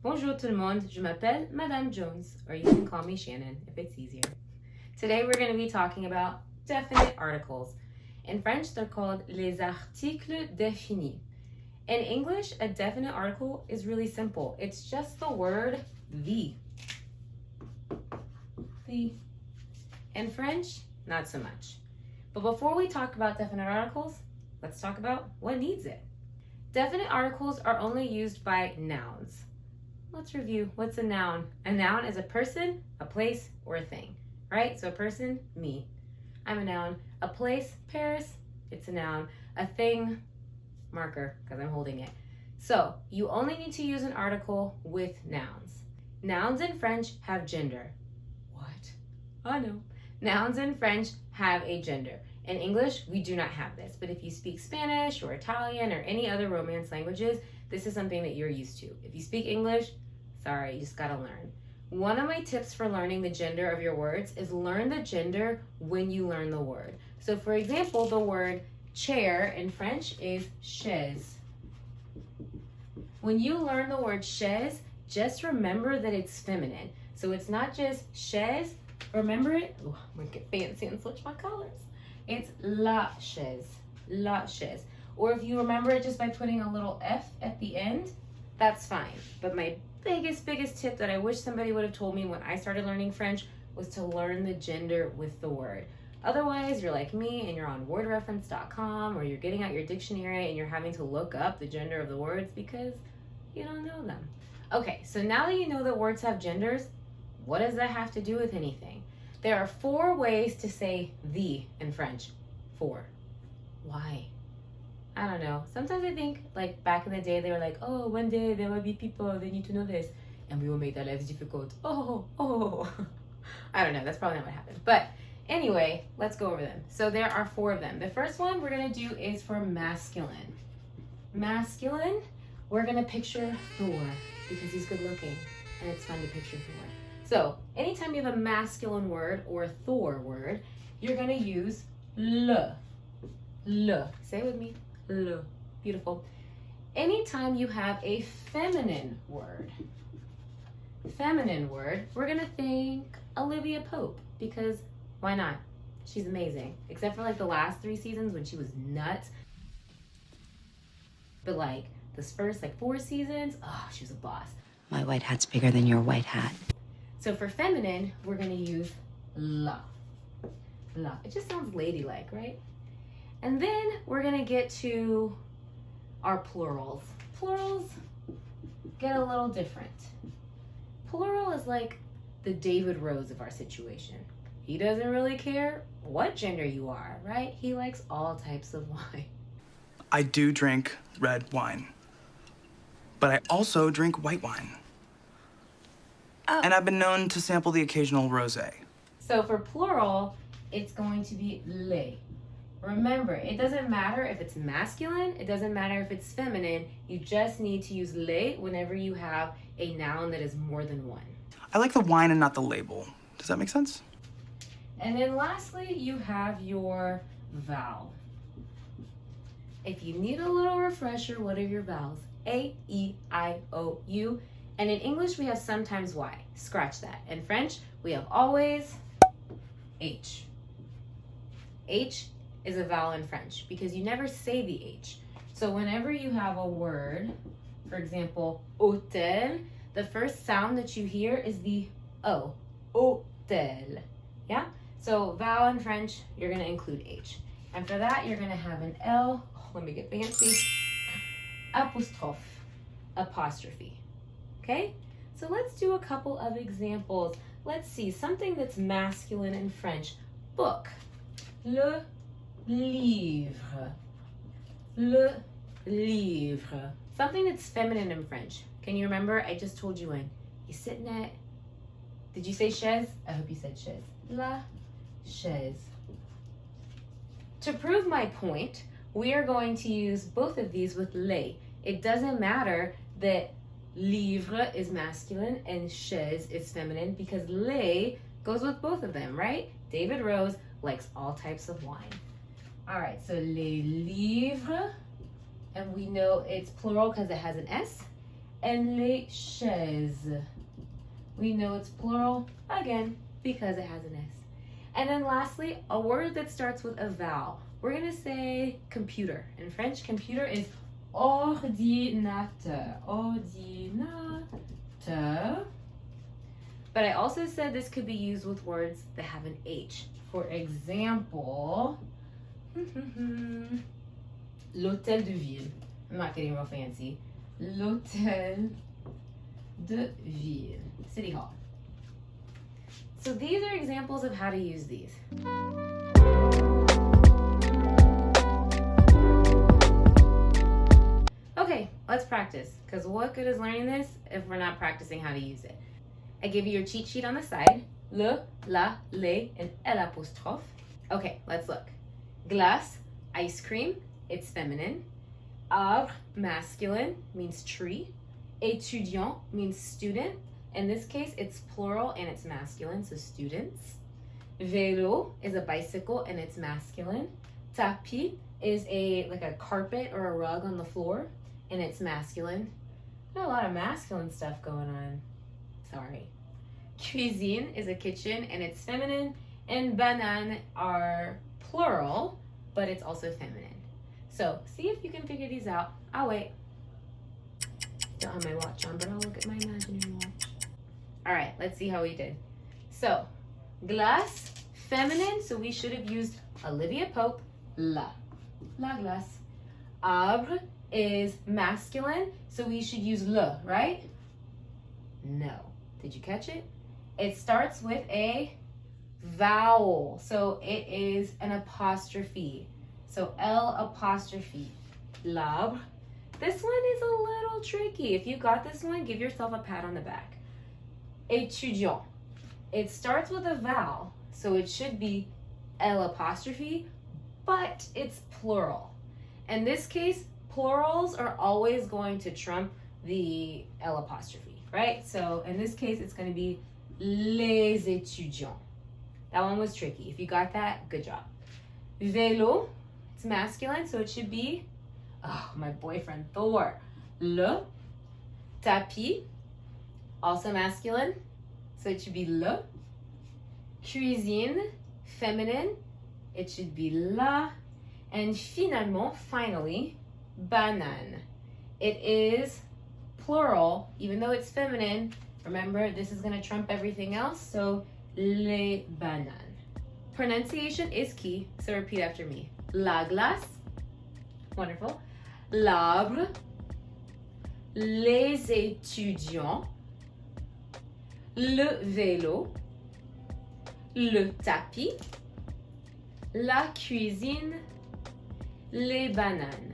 Bonjour tout le monde, je m'appelle Madame Jones, or you can call me Shannon if it's easier. Today we're going to be talking about definite articles. In French, they're called les articles définis. In English, a definite article is really simple. It's just the word the. The. In French, not so much. But before we talk about definite articles, let's talk about what needs it. Definite articles are only used by nouns. Let's review. What's a noun? A noun is a person, a place, or a thing, right? So a person, me. I'm a noun. A place, Paris, it's a noun. A thing, marker, because I'm holding it. So you only need to use an article with nouns. Nouns in French have gender. What? I know. Nouns in French have a gender. In English, we do not have this, but if you speak Spanish or Italian or any other Romance languages, this is something that you're used to. If you speak English, sorry, you just gotta learn. One of my tips for learning the gender of your words is learn the gender when you learn the word. So for example, the word chair in French is chaise. When you learn the word chaise, just remember that it's feminine. So it's not just chaise, remember it? Oh, I'm gonna get fancy and switch my colors. It's la chaise, la chaise. Or if you remember it just by putting a little F at the end, that's fine. But my biggest tip that I wish somebody would have told me when I started learning French was to learn the gender with the word. Otherwise, you're like me and you're on wordreference.com or you're getting out your dictionary and you're having to look up the gender of the words because you don't know them. Okay, so now that you know that words have genders, what does that have to do with anything? There are 4 ways to say the in French. 4. Why? I don't know. Sometimes I think, like, back in the day, they were like, oh, one day there will be people, they need to know this, and we will make their lives difficult. Oh. I don't know. That's probably not what happened. But anyway, let's go over them. So there are 4 of them. The first one we're going to do is for masculine. Masculine, we're going to picture Thor because he's good looking, and it's fun to picture Thor. So anytime you have a masculine word or a Thor word, you're going to use le. Le. Say it with me. Le. Beautiful. Anytime you have a feminine word, we're going to think Olivia Pope because why not? She's amazing. Except for like the last 3 seasons when she was nuts. But like this first 4 seasons, oh, she was a boss. My white hat's bigger than your white hat. So for feminine, we're going to use la. La. It just sounds ladylike, right? And then we're going to get to our plurals. Plurals get a little different. Plural is like the David Rose of our situation. He doesn't really care what gender you are, right? He likes all types of wine. I do drink red wine, but I also drink white wine. And I've been known to sample the occasional rosé. So for plural, it's going to be les. Remember, it doesn't matter if it's masculine, it doesn't matter if it's feminine, you just need to use les whenever you have a noun that is more than one. I like the wine and not the label. Does that make sense? And then lastly, you have your vowel. If you need a little refresher, what are your vowels? A, E, I, O, U. And in English, we have sometimes Y. Scratch that. In French, we have always H. H is a vowel in French because you never say the H. So whenever you have a word, for example, hôtel, the first sound that you hear is the O. Hôtel. Yeah? So vowel in French, you're going to include H. And for that, you're going to have an L. Oh, let me get fancy. Apostrophe. Apostrophe. Okay, so let's do a couple of examples. Let's see, something that's masculine in French. Book. Le livre. Le livre. Something that's feminine in French. Can you remember? I just told you when. You sitting at, did you say chaise? I hope you said chaise. La chaise. To prove my point, we are going to use both of these with les. It doesn't matter that livre is masculine and chaise is feminine because les goes with both of them, right? David Rose likes all types of wine. All right, so les livres, and we know it's plural because it has an S. and les chaises. We know it's plural, again, because it has an S. And then lastly, a word that starts with a vowel. We're gonna say computer. In French, computer is ordinateur. Ordinateur. But I also said this could be used with words that have an H. For example, l'hôtel de ville. I'm not getting real fancy. L'hôtel de ville. City Hall. So these are examples of how to use these. Okay, let's practice, because what good is learning this if we're not practicing how to use it? I give you your cheat sheet on the side. Le, la, les, and l'apostrophe. Okay, let's look. Glace, ice cream, it's feminine. Arbre, masculine, means tree. Étudiant means student. In this case, it's plural and it's masculine, so students. Vélo is a bicycle and it's masculine. Tapis is like a carpet or a rug on the floor and it's masculine. Got a lot of masculine stuff going on. Sorry. Cuisine is a kitchen and it's feminine. And banane are plural, but it's also feminine. So see if you can figure these out. I'll wait. Don't have my watch on, but I'll look at my imaginary watch. All right, let's see how we did. So, glace, feminine, so we should have used Olivia Pope, la glace. Arbre is masculine, so we should use le, right? No. Did you catch it? It starts with a vowel, so it is an apostrophe. So L apostrophe, l'arbre. This one is a little tricky. If you got this one, give yourself a pat on the back. Étudiant. It starts with a vowel, so it should be L apostrophe, but it's plural. In this case, plurals are always going to trump the L apostrophe, right? So in this case, it's going to be les étudiants. That one was tricky. If you got that, good job. Vélo, it's masculine, so it should be, oh, my boyfriend Thor. Le. Tapis, also masculine, so it should be le. Cuisine, feminine, it should be la. And finalement, finally, banane. It is plural, even though it's feminine. Remember, this is going to trump everything else, so les bananes. Pronunciation is key, so repeat after me. La glace, wonderful. L'arbre, les étudiants, le vélo, le tapis, la cuisine, les bananes.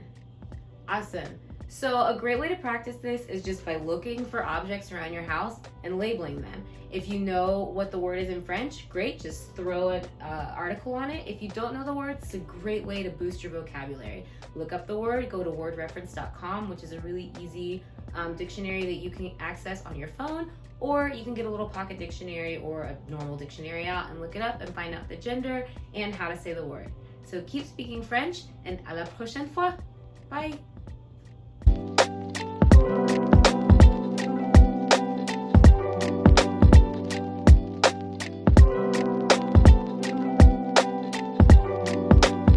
Awesome. So a great way to practice this is just by looking for objects around your house and labeling them. If you know what the word is in French, great, just throw an article on it. If you don't know the word, it's a great way to boost your vocabulary. Look up the word, go to wordreference.com, which is a really easy dictionary that you can access on your phone, or you can get a little pocket dictionary or a normal dictionary out and look it up and find out the gender and how to say the word. So keep speaking French, and à la prochaine fois. Bye.